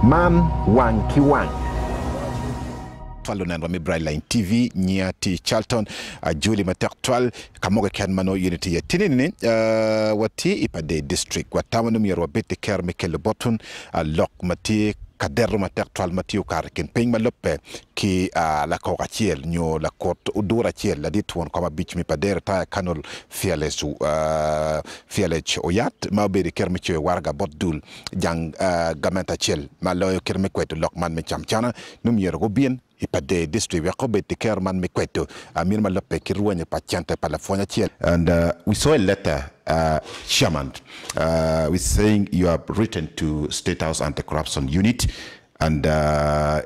man wang ki wang twalo nan mi Brightline TV nyati Charlton Julie Matertwal kamoga kan mano unity ya tinini wati ipade district watamanu mi robete ker Mikel Botun lok mati kader Matertwal mati ukar ken ping malope ki la koratiel nyo la court udura tiel la dit won kama beach mi pader ta kanol fialech oyat ma be ker mi warga botdul jang gamenta tiel malo ker mi kweto lokman mi chamchana num yero bien ipade district ya kobe tiker man mi kweto amir malope ki ruanye patiente palafonya tiel. And we saw a letter chairman with saying you have written to State House Anti-Corruption Unit and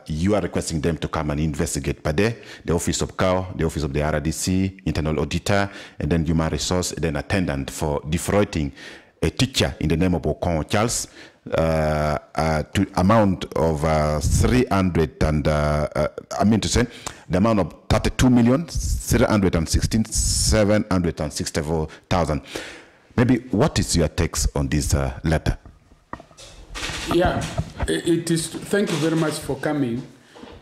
you are requesting them to come and investigate Pader, the office of CAO, the office of the RDC, internal auditor, and then human resource, and then attendant for defrauding a teacher in the name of Okon Charles to amount of 300 and I mean to say the amount of 32,316,764,000. Maybe what is your text on this letter? Yeah, it is. Thank you very much for coming.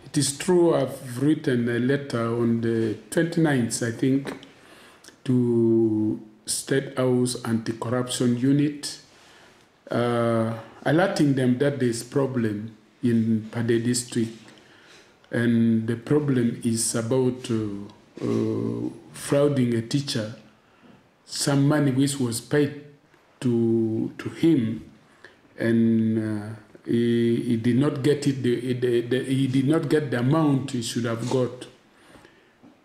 It is true. I've written a letter on the 29th, I think, to State House Anti-Corruption Unit, alerting them that there is problem in Pader district, and the problem is about frauding a teacher. Some money which was paid to him, and he did not get it. He did not get the amount he should have got.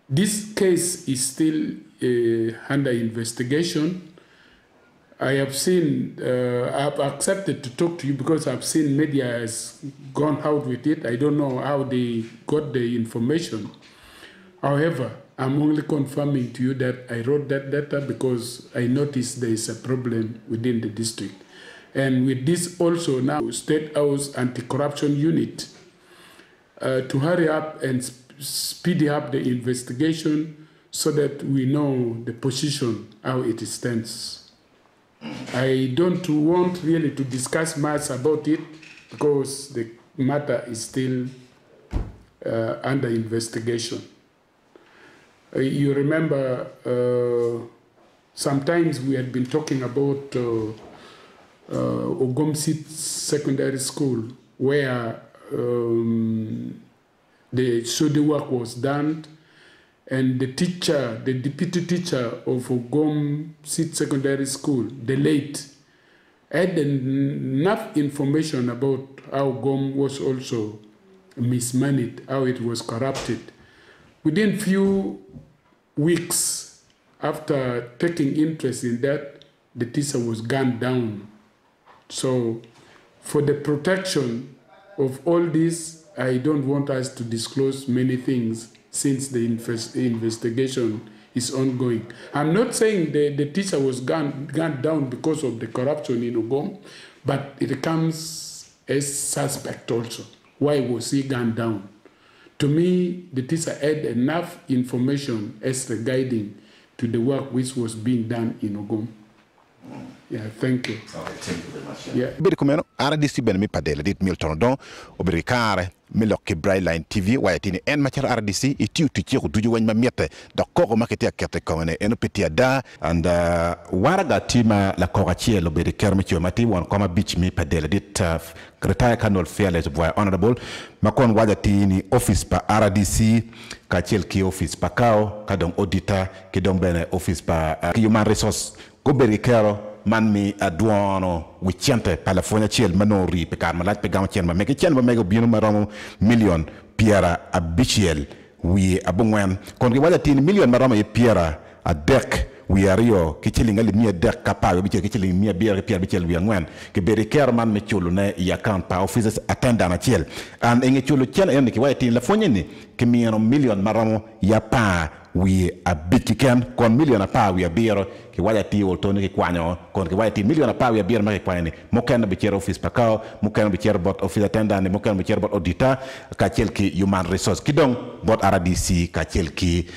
This case is still under investigation. I have seen, I've accepted to talk to you because I've seen media has gone out with it. I don't know how they got the information. However, I'm only confirming to you that I wrote that letter because I noticed there is a problem within the district. And with this also now, State House Anti-Corruption Unit, to hurry up and speed up the investigation so that we know the position, how it stands. I don't want really to discuss much about it because the matter is still under investigation. You remember sometimes we had been talking about Ogomsit Secondary School where the study work was done, and the teacher, the deputy teacher of Ogomsit Secondary School, the late, had enough information about how Ogom was also mismanaged, how it was corrupted. Within few weeks after taking interest in that, the teacher was gunned down. So for the protection of all this, I don't want us to disclose many things since the investigation is ongoing. I'm not saying the teacher was gunned down because of the corruption in Ogom, but it comes as suspect also. Why was he gunned down? To me, the teacher had enough information as regarding to the work which was being done in Ogom. Yeah, thank you. Okay, thank you very much. Yeah. Bidi kumeno RDC ben mi Pader dit Milton don obrikare mi lokki Brightline TV wayatini en matière RDC itiu tichi ko duju wagn ma miete da ko makete akete kone en petit da and waraga tima la koratier lo bedi kermi ci mati won koma beach mi Pader dit retire kanol fearless boy honorable makon wajatini office pa RDC ka ki office pa CAO ka don auditor ki don ben office pa human resource go beri kero man mi aduano wichante palafonia chiel manori pe kar malat pe gam chien ma meke chien ba mega binu maromo million piera abichiel wi abungwen kon ki wala tin million maromo e piera a dek wi ario ki chilinga li mi dek kapayo bi ki chilinga mi biera piera bichel wi ngwen ke beri ker man me chulu ne ya account pa office attendant na chiel and enge chulu chien en ki wala tin la fonya ni ki mi million maromo ya pa we a big can con million a pa we a beer ki waya ti o to ni kwanyo kon ki waya ti million a pa we a beer ma ki kwani mo kan be chair office pa CAO mo kan be chair bot office attendant mo kan be chair bot auditor ka chel ki human resource ki dong bot RDC ka chel ki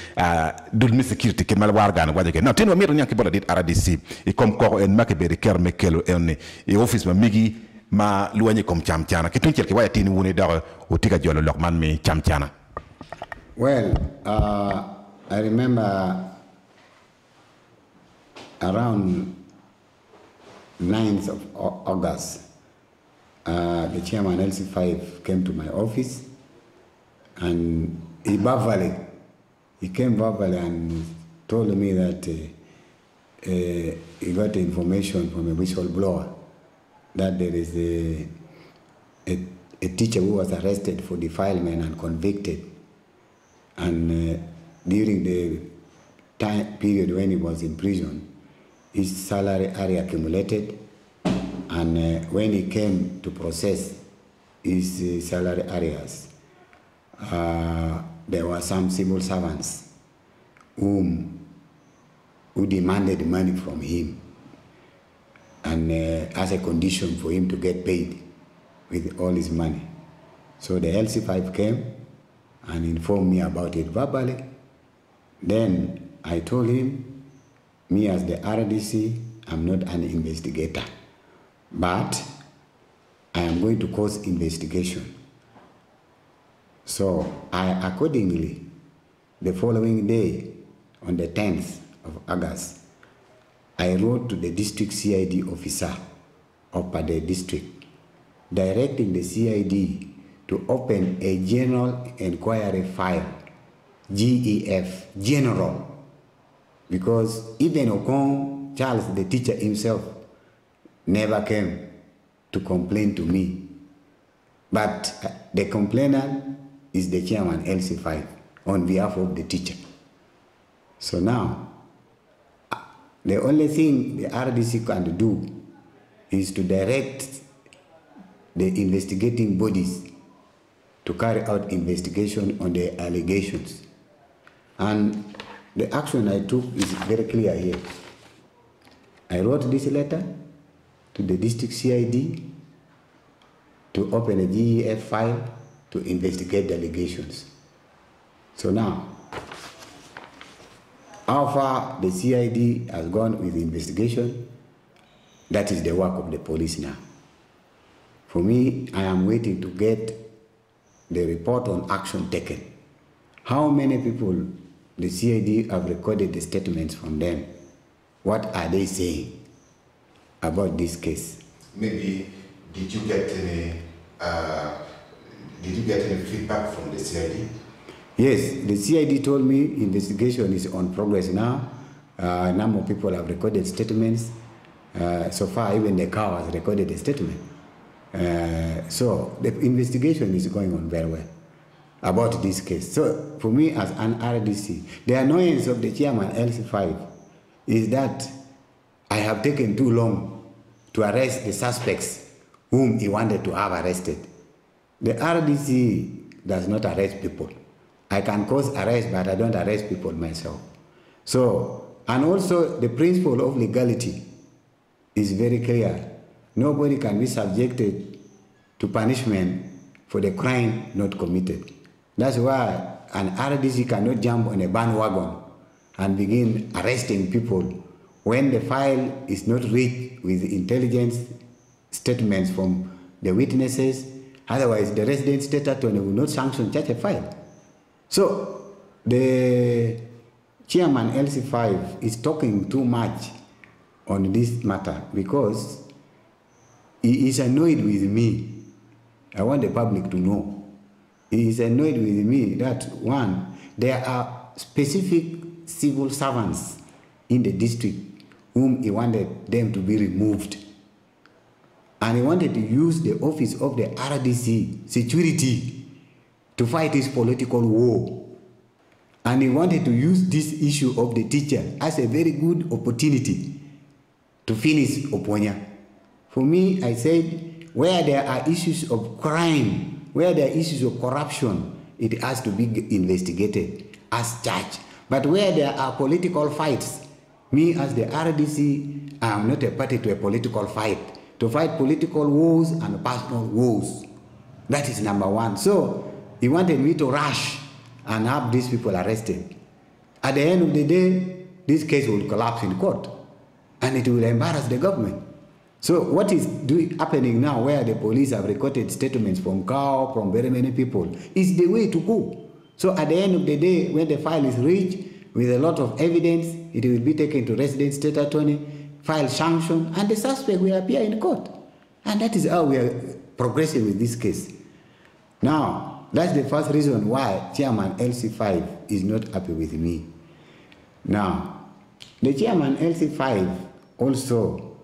dul mi security ki mal wargan waya ke no tin mo mir nyak bot dit RDC e comme ko en make be ker me kelo en e office ma migi ma luanye kom cham chana ke tunchel ke waya tini wune da o tika jolo lokman mi cham chana. Well, I remember around 9th of August, the chairman LC5 came to my office, and he came verbally and told me that he got information from a whistleblower that there is a teacher who was arrested for defilement and convicted, and during the time period when he was in prison, his salary area accumulated, and when he came to process his salary areas, there were some civil servants who demanded money from him, and as a condition for him to get paid with all his money. So the LC5 came and informed me about it verbally. Then I told him, me as the RDC, I'm not an investigator, but I am going to cause investigation. So I accordingly, the following day, on the 10th of August, I wrote to the district CID officer of Pader district, directing the CID to open a general inquiry file, GEF, general, because even Okon, Charles, the teacher himself, never came to complain to me. But the complainant is the chairman, LC5, on behalf of the teacher. So now, the only thing the RDC can do is to direct the investigating bodies to carry out investigation on the allegations. And the action I took is very clear here. I wrote this letter to the district CID to open a GEF file to investigate the allegations. So now, how far the CID has gone with the investigation, that is the work of the police now. For me, I am waiting to get the report on action taken. How many people the CID have recorded the statements from them? What are they saying about this case? Maybe, did you get any feedback from the CID? Yes, the CID told me investigation is on progress now. A number of people have recorded statements. So far, even the CAO has recorded a statement. So the investigation is going on very well about this case. So for me as an RDC, the annoyance of the chairman LC5 is that I have taken too long to arrest the suspects whom he wanted to have arrested. The RDC does not arrest people. I can cause arrest, but I don't arrest people myself. So, and also the principle of legality is very clear. Nobody can be subjected to punishment for the crime not committed. That's why an RDC cannot jump on a bandwagon and begin arresting people when the file is not rich with intelligence statements from the witnesses. Otherwise, the resident state attorney will not sanction such a file. So, the chairman LC5 is talking too much on this matter because he is annoyed with me. I want the public to know. He is annoyed with me that, one, there are specific civil servants in the district whom he wanted them to be removed. And he wanted to use the office of the RDC security to fight his political war. And he wanted to use this issue of the teacher as a very good opportunity to finish Oponya. For me, I said, where there are issues of crime, where there are issues of corruption, it has to be investigated as charged. But where there are political fights, me as the RDC, I am not a party to a political fight. To fight political wars and personal wars. That is number one. So he wanted me to rush and have these people arrested. At the end of the day, this case will collapse in court and it will embarrass the government. So what is happening now, where the police have recorded statements from CAO, from very many people, is the way to go. So at the end of the day, when the file is reached with a lot of evidence, it will be taken to resident state attorney, file sanction, and the suspect will appear in court. And that is how we are progressing with this case. Now, that's the first reason why Chairman LC5 is not happy with me. Now, the Chairman LC5 also,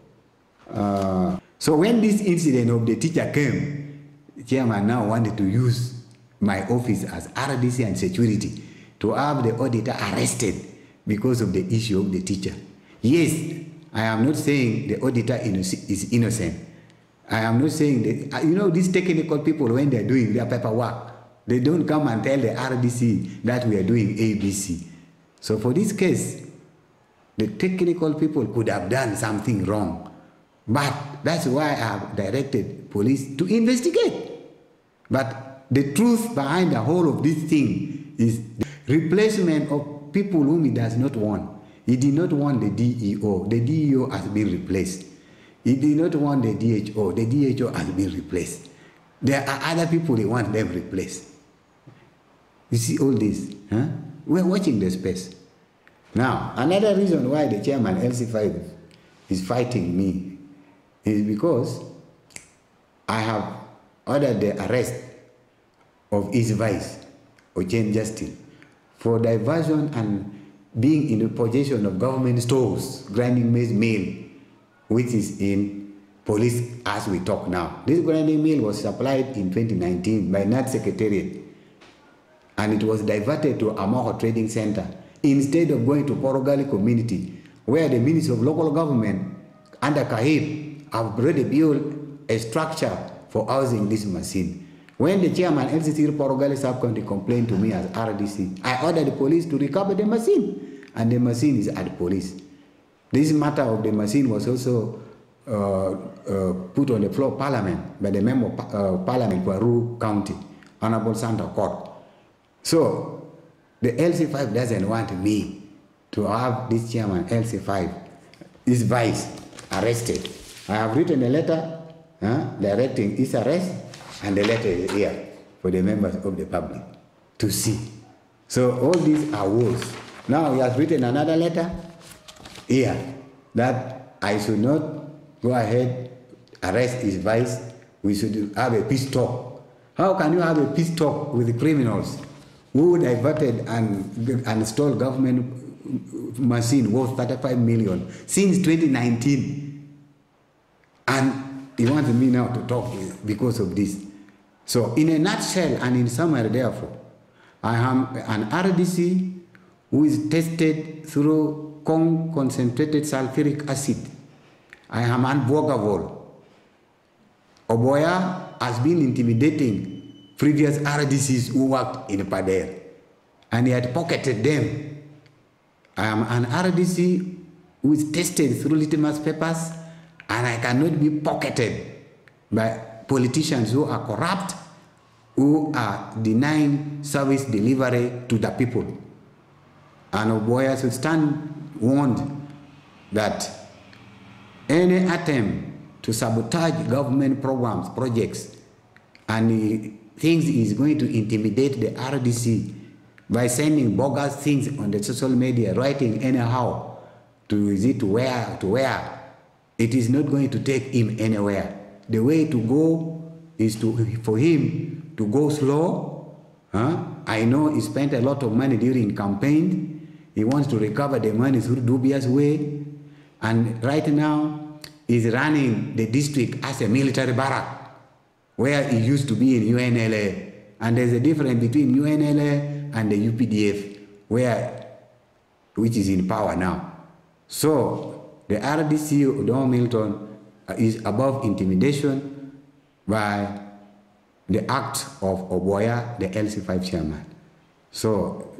so when this incident of the teacher came, the Chairman now wanted to use my office as RDC and security to have the auditor arrested because of the issue of the teacher. Yes, I am not saying the auditor is innocent. I am not saying that, you know, these technical people, when they are doing their paperwork, they don't come and tell the RDC that we are doing ABC. So for this case, the technical people could have done something wrong. But that's why I have directed police to investigate. But the truth behind the whole of this thing is the replacement of people whom he does not want. He did not want the DEO. The DEO has been replaced. He did not want the DHO. The DHO has been replaced. There are other people he wants them replaced. You see all this? Huh? We're watching the space. Now, another reason why the Chairman LC5 is fighting me is because I have ordered the arrest of his vice, Ochen Justin, for diversion and being in the possession of government stores, grinding maize mill, which is in police as we talk now. This grinding mill was supplied in 2019 by NAD Secretariat, and it was diverted to Amoho Trading Center instead of going to Porogali community, where the Ministry of Local Government under Kahib have already built a structure for housing this machine. When the Chairman LCC Porogali Sub-County complained to me as RDC, I ordered the police to recover the machine, and the machine is at the police. This matter of the machine was also put on the floor of Parliament by the Member of Parliament for Ru County, Honorable Santa Court. So the LC5 doesn't want me to have this Chairman LC5, his vice, arrested. I have written a letter directing his arrest, and the letter is here for the members of the public to see. So all these are words. Now he has written another letter here that I should not go ahead, arrest his vice. We should have a peace talk. How can you have a peace talk with the criminals who diverted and stole government machine worth 35 million since 2019? And he wants me now to talk because of this. So in a nutshell and in summary, therefore, I am an RDC who is tested through concentrated sulfuric acid. I am unworkable. Oboya has been intimidating previous RDCs who worked in Pader, and he had pocketed them. I am an RDC who is tested through litmus papers, and I cannot be pocketed by politicians who are corrupt, who are denying service delivery to the people. And Oboya should stand warned that any attempt to sabotage government programs, projects, and he thinks he's going to intimidate the RDC by sending bogus things on the social media, writing anyhow to where, it is not going to take him anywhere. The way to go is for him to go slow. I know he spent a lot of money during campaign. He wants to recover the money through dubious way. And right now, he's running the district as a military barrack, where he used to be in UNLA. And there's a difference between UNLA and the UPDF, which is in power now. So the RDC Don Milton is above intimidation by the act of Oboya, the LC5 chairman. So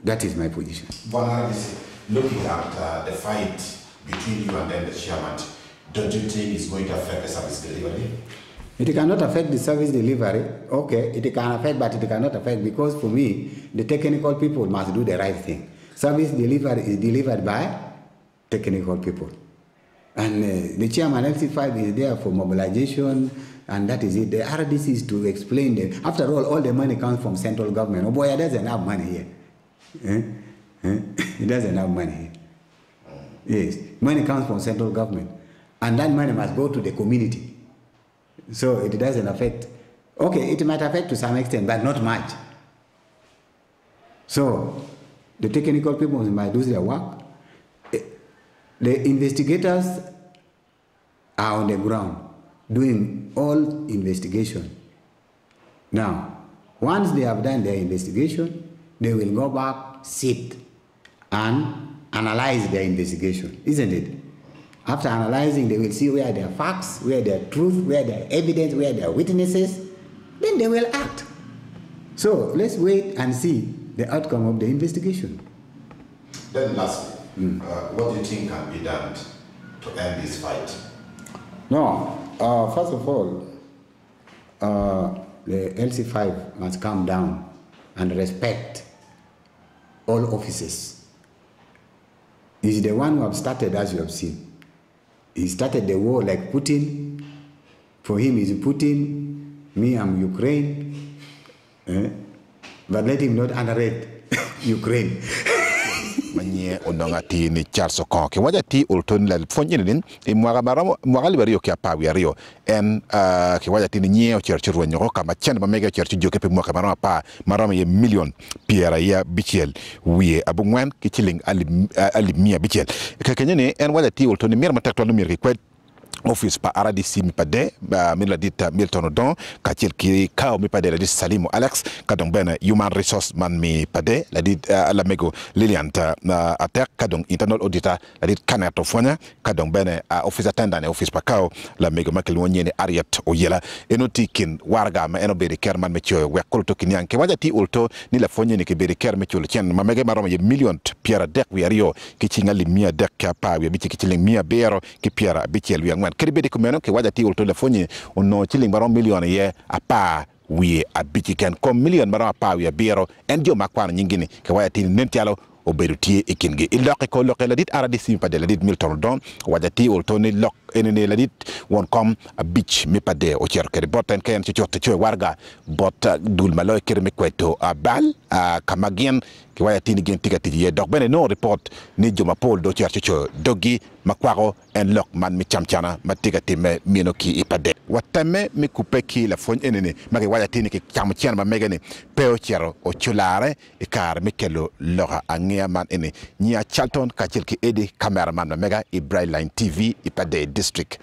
that is my position. But RDC, looking at the fight between you and then the chairman, don't you think it's going to affect the service delivery? It cannot affect the service delivery. Okay, it can affect, but it cannot affect, because for me, the technical people must do the right thing. Service delivery is delivered by technical people. And the chairman LC5 is there for mobilization, and that is it. The RDC is to explain that. After all the money comes from central government. Oh boy, it doesn't have money here. It doesn't have money here. Yes, money comes from central government, and that money must go to the community. So it doesn't affect. Okay, it might affect to some extent, but not much. So the technical people might do their work. The investigators are on the ground doing all investigation. Now, once they have done their investigation, they will go back, sit, and analyze their investigation, isn't it? After analyzing, they will see where there are facts, where there are truth, where there are evidence, where there are witnesses. Then they will act. So let's wait and see the outcome of the investigation. Then lastly, what do you think can be done to end this fight? No, first of all, the LC5 must calm down and respect all officers. He's the one who have started, as you have seen. He started the war like Putin. For him, he's Putin. Me, I'm Ukraine. But let him not underrate Ukraine. Manye onongati ni Charles Konke wajati ulton la fonyin e mwagali bari yokia pawi ario en ki wajati ni nye cherchu rwenyo kama chen ba mega cherchu joke pe mwaka marama pa marama ye million piera ya bichel wiye abungwan ki chiling ali mia bichel kenyene en wajati ulton mir matakto no mir ki kwet office pa RDC Pader min la dit Milton Don kachil ki CAO Pader la dit Salimo Alex kadong ben human resource man mi Pader la dit la mego Lilian attack kadong internal auditor la dit Kanato Fonya kadong ben office attendant office pa CAO la mego makel wonye ni Ariat Oyela enoti kin warga ma eno beri ker man mecho wekol to kinyan ke wajati ulto ni la fonye ni ke beri ker mecho chen ma mege marom ye million piera dek wi ario ki chingali mia dek ka pa wi bi ki chiling mia bero ki piera bichel wi keribe de kumeno ke wajati ulto le fonye ono chiling baron million ye apa wi abichiken kom million baron apa wi biro enjo makwana nyingine ke wajati nentialo oberutie ikinge iloke ko loke la dit RDC Pader la dit Milton Don wajati ulto ni lok enene la dit won kom a beach mi Pader o cher kere boten ken ci ciot warga bot dul maloy kere me kweto a bal kamagien ki wajati ni gen tigati ye dok bene no report ni joma pol do cher ci dogi makwaro en lok man mi chamchana matigati me minoki Pader watame mi kupeki la fon enene magi wajati ni ki chamchana ma megene peo chero o chulare e kar mi kelo loha angia man ene nia Charlton kachil ki edi cameraman ma mega Brightline TV Pader district.